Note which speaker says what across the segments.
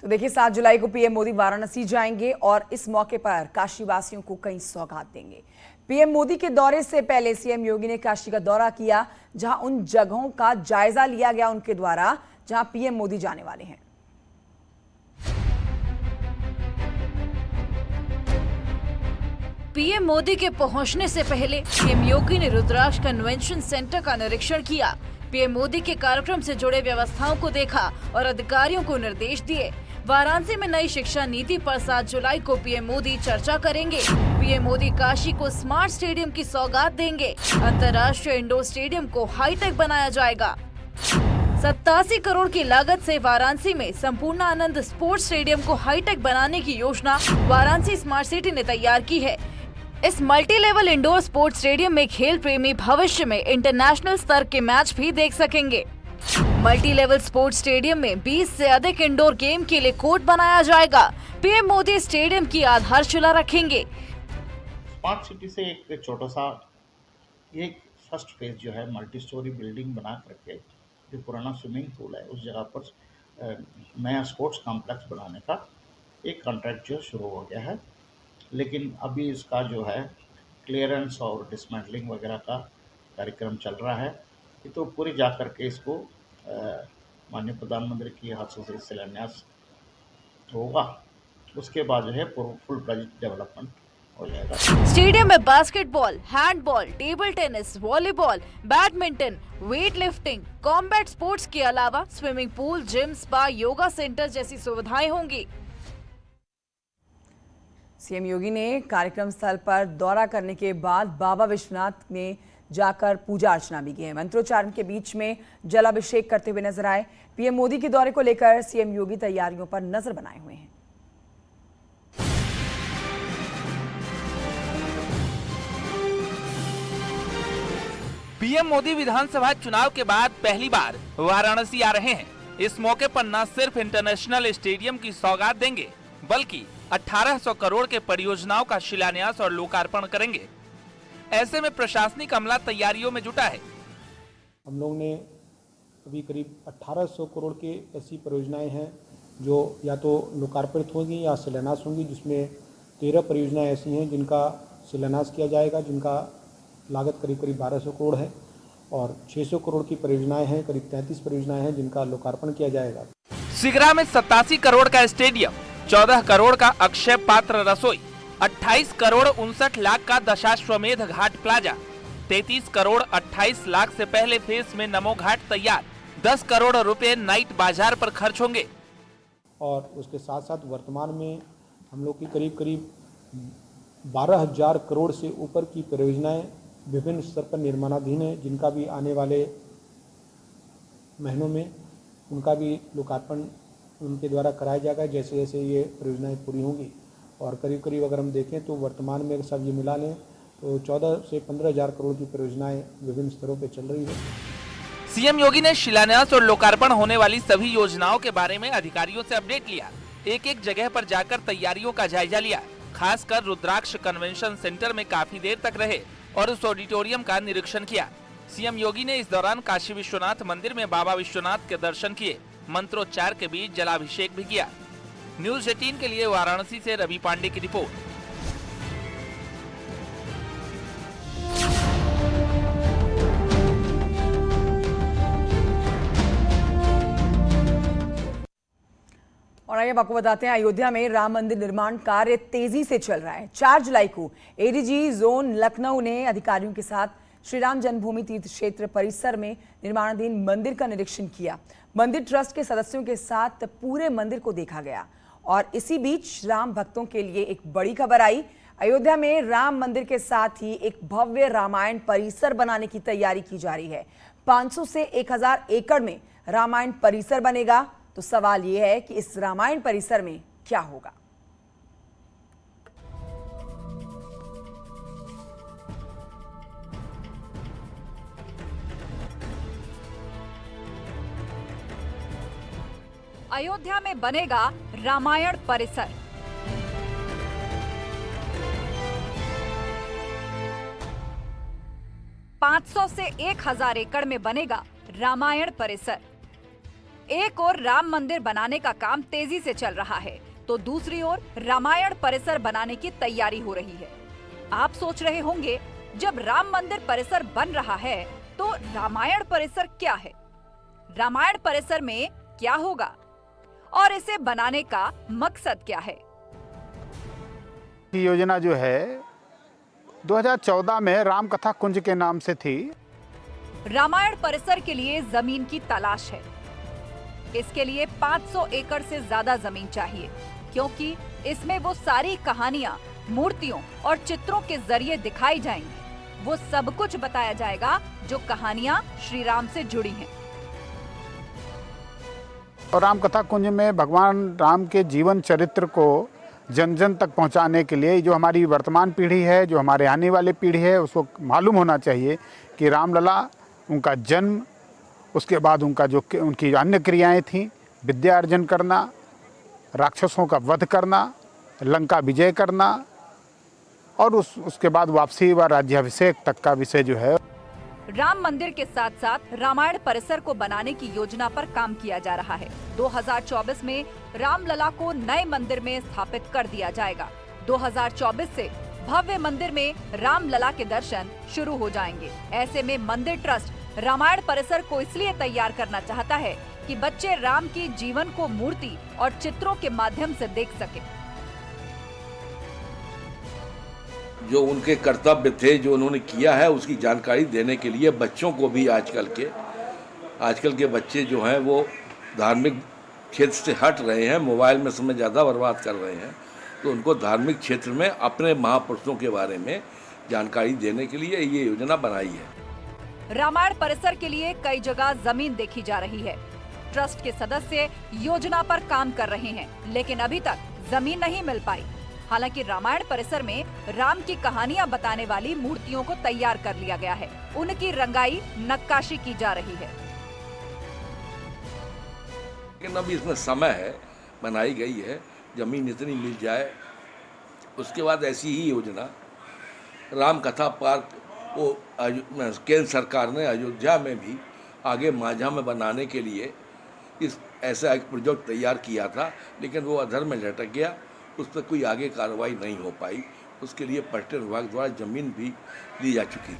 Speaker 1: तो देखिए 7 जुलाई को पीएम मोदी वाराणसी जाएंगे और इस मौके पर काशीवासियों को कई सौगात देंगे। पीएम मोदी के दौरे से पहले सीएम योगी ने काशी का दौरा किया, जहां उन जगहों का जायजा लिया गया उनके द्वारा जहां पीएम मोदी जाने वाले हैं।
Speaker 2: पीएम मोदी के पहुंचने से पहले पीएम योगी ने रुद्राक्ष कन्वेंशन सेंटर का निरीक्षण किया। पीएम मोदी के कार्यक्रम से जुड़े व्यवस्थाओं को देखा और अधिकारियों को निर्देश दिए। वाराणसी में नई शिक्षा नीति पर 7 जुलाई को पीएम मोदी चर्चा करेंगे। पीएम मोदी काशी को स्मार्ट स्टेडियम की सौगात देंगे। अंतर्राष्ट्रीय इंडोर स्टेडियम को हाईटेक बनाया जाएगा। 87 करोड़ की लागत से वाराणसी में संपूर्ण आनंद स्पोर्ट्स स्टेडियम को हाईटेक बनाने की योजना वाराणसी स्मार्ट सिटी ने तैयार की है। इस multi level indoor sports stadium में खेल प्रेमी भविष्य में इंटरनेशनल स्तर के मैच भी देख सकेंगे। मल्टी लेवल स्पोर्ट्स स्टेडियम में 20 से अधिक इंडोर गेम के लिए कोर्ट बनाया जाएगा। पीएम मोदी स्टेडियम की आधारशिला रखेंगे।
Speaker 3: स्मार्ट सिटी से एक छोटा सा ये फर्स्ट फेज जो है मल्टी स्टोरी बिल्डिंग बना करके जो पुराना स्विमिंग पूल है उस जगह पर नया स्पोर्ट्स कॉम्प्लेक्स बनाने का एक कॉन्ट्रैक्ट जो शुरू हो गया है, लेकिन अभी इसका जो है क्लियरेंस और डिसमेंटलिंग वगैरह का कार्यक्रम चल रहा है। तो पूरी जा कर के इसको माननीय प्रधानमंत्री की हाथ से शिलान्यास होगा, उसके बाद जो है फुल प्रोजेक्ट डेवलपमेंट हो जाएगा।
Speaker 2: स्टेडियम में basketball, handball, table tennis, volleyball, badminton, weight lifting, combat sports के अलावा swimming pool, gym, spa, yoga centre जैसी सुविधाएं होंगी।
Speaker 1: सीएम योगी ने कार्यक्रम स्थल पर दौरा करने के बाद बाबा विश्वनाथ में जाकर पूजा अर्चना भी की है। मंत्रोच्चारण के बीच में जलाभिषेक करते हुए नजर आए। पीएम मोदी के दौरे को लेकर सीएम योगी तैयारियों पर नजर बनाए हुए हैं।
Speaker 4: पीएम मोदी विधानसभा चुनाव के बाद पहली बार वाराणसी आ रहे हैं। इस मौके पर न सिर्फ इंटरनेशनल स्टेडियम की सौगात देंगे, बल्कि 1800 करोड़ के परियोजनाओं का शिलान्यास और लोकार्पण करेंगे। ऐसे में प्रशासनिक अमला तैयारियों में जुटा है।
Speaker 5: हम लोग ने अभी करीब 1800 करोड़ के ऐसी परियोजनाएं हैं जो या तो लोकार्पित होंगी या शिलान्यास होंगी, जिसमें 13 परियोजनाएं ऐसी हैं जिनका शिलान्यास किया जाएगा, जिनका लागत करीब 1200 करोड़ है, और 600 करोड़ की परियोजनाएं हैं, करीब 33 परियोजनाएं हैं जिनका लोकार्पण किया जाएगा।
Speaker 4: सिगरा में 87 करोड़ का स्टेडियम, 14 करोड़ का अक्षय पात्र रसोई, 28 करोड़ 59 लाख का दशाश्वमेध घाट प्लाजा, 33 करोड़ 28 लाख से पहले फेज में नमो घाट तैयार, 10 करोड़ रुपए नाइट बाजार पर खर्च होंगे।
Speaker 5: और उसके साथ साथ वर्तमान में हम लोग की करीब 12,000 करोड़ से ऊपर की परियोजनाएं विभिन्न स्तर पर निर्माणाधीन है, जिनका भी आने वाले महीनों में उनका भी लोकार्पण उनके द्वारा कराया जाएगा जैसे जैसे ये परियोजनाएं पूरी होंगी। और करीब अगर हम देखें तो वर्तमान में सब ये मिला लें तो 14 से 15,000 करोड़ की परियोजनाएं विभिन्न स्तरों पर चल रही है।
Speaker 4: सीएम योगी ने शिलान्यास और लोकार्पण होने वाली सभी योजनाओं के बारे में अधिकारियों से अपडेट लिया। एक जगह पर जाकर तैयारियों का जायजा लिया। खासकर रुद्राक्ष कन्वेंशन सेंटर में काफी देर तक रहे और उस ऑडिटोरियम का निरीक्षण किया। सीएम योगी ने इस दौरान काशी विश्वनाथ मंदिर में बाबा विश्वनाथ के दर्शन किए। मंत्रोच्चार के बीच जलाभिषेक भी किया। न्यूज 18 के लिए वाराणसी से रवि पांडे की रिपोर्ट।
Speaker 1: और आइए आपको बताते हैं, अयोध्या में राम मंदिर निर्माण कार्य तेजी से चल रहा है। 4 जुलाई को एडीजी जोन लखनऊ ने अधिकारियों के साथ श्री राम जन्मभूमि तीर्थ क्षेत्र परिसर में निर्माणाधीन मंदिर का निरीक्षण किया। मंदिर ट्रस्ट के सदस्यों के साथ पूरे मंदिर को देखा गया। और इसी बीच राम भक्तों के लिए एक बड़ी खबर आई। अयोध्या में राम मंदिर के साथ ही एक भव्य रामायण परिसर बनाने की तैयारी की जा रही है। 500 से 1000 एकड़ में रामायण परिसर बनेगा। तो सवाल यह है कि इस रामायण परिसर में क्या होगा।
Speaker 2: अयोध्या में बनेगा रामायण परिसर। 500 से 1000 एकड़ में बनेगा रामायण परिसर। एक ओर राम मंदिर बनाने का काम तेजी से चल रहा है, तो दूसरी ओर रामायण परिसर बनाने की तैयारी हो रही है। आप सोच रहे होंगे, जब राम मंदिर परिसर बन रहा है तो रामायण परिसर क्या है? रामायण परिसर में क्या होगा और इसे बनाने का मकसद क्या है?
Speaker 6: ये योजना जो है 2014 में राम कथा कुंज के नाम से थी।
Speaker 2: रामायण परिसर के लिए जमीन की तलाश है। इसके लिए 500 एकड़ से ज्यादा जमीन चाहिए, क्योंकि इसमें वो सारी कहानियां, मूर्तियों और चित्रों के जरिए दिखाई जाएंगी। वो सब कुछ बताया जाएगा जो कहानियां श्री राम से जुड़ी हैं।
Speaker 6: और राम कथा कुंज में भगवान राम के जीवन चरित्र को जन जन तक पहुंचाने के लिए जो हमारी वर्तमान पीढ़ी है, जो हमारे आने वाले पीढ़ी है, उसको मालूम होना चाहिए कि रामलला, उनका जन्म, उसके बाद उनकी अन्य क्रियाएं थीं, विद्या अर्जन करना, राक्षसों का वध करना, लंका विजय करना और उसके बाद वापसी व राज्याभिषेक तक का विषय जो है।
Speaker 2: राम मंदिर के साथ साथ रामायण परिसर को बनाने की योजना पर काम किया जा रहा है। 2024 में रामलला को नए मंदिर में स्थापित कर दिया जाएगा। 2024 से भव्य मंदिर में रामलला के दर्शन शुरू हो जाएंगे। ऐसे में मंदिर ट्रस्ट रामायण परिसर को इसलिए तैयार करना चाहता है कि बच्चे राम की जीवन को मूर्ति और चित्रों के माध्यम से देख सके।
Speaker 7: जो उनके कर्तव्य थे, जो उन्होंने किया है, उसकी जानकारी देने के लिए बच्चों को भी आजकल के बच्चे जो हैं वो धार्मिक क्षेत्र से हट रहे हैं, मोबाइल में समय ज़्यादा बर्बाद कर रहे हैं, तो उनको धार्मिक क्षेत्र में अपने महापुरुषों के बारे में जानकारी देने के लिए ये योजना बनाई है।
Speaker 2: रामायण परिसर के लिए कई जगह जमीन देखी जा रही है। ट्रस्ट के सदस्य योजना पर काम कर रहे हैं, लेकिन अभी तक जमीन नहीं मिल पाई। हालांकि रामायण परिसर में राम की कहानियां बताने वाली मूर्तियों को तैयार कर लिया गया है। उनकी रंगाई, नक्काशी की जा रही है।
Speaker 7: लेकिन अभी इसमें समय है, बनाई गई है, जमीन इतनी मिल जाए, उसके बाद ऐसी ही योजना राम कथा पार्क वो केंद्र सरकार ने अयोध्या में भी आगे माझा में बनाने के लिए ऐसा एक प्रोजेक्ट तैयार किया था, लेकिन वो अधर में लटक गया। उस पर कोई आगे कार्रवाई नहीं हो पाई। उसके लिए पर्यटन विभाग द्वारा जमीन भी दी जा चुकी।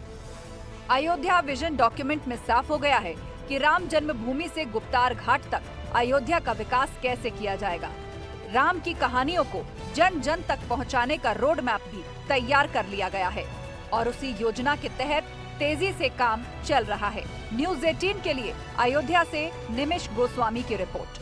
Speaker 2: अयोध्या विजन डॉक्यूमेंट में साफ हो गया है कि राम जन्मभूमि से गुप्तार घाट तक अयोध्या का विकास कैसे किया जाएगा। राम की कहानियों को जन जन तक पहुंचाने का रोड मैप भी तैयार कर लिया गया है और उसी योजना के तहत तेजी से काम चल रहा है। न्यूज़ 18 के लिए अयोध्या से निमिष गोस्वामी की रिपोर्ट।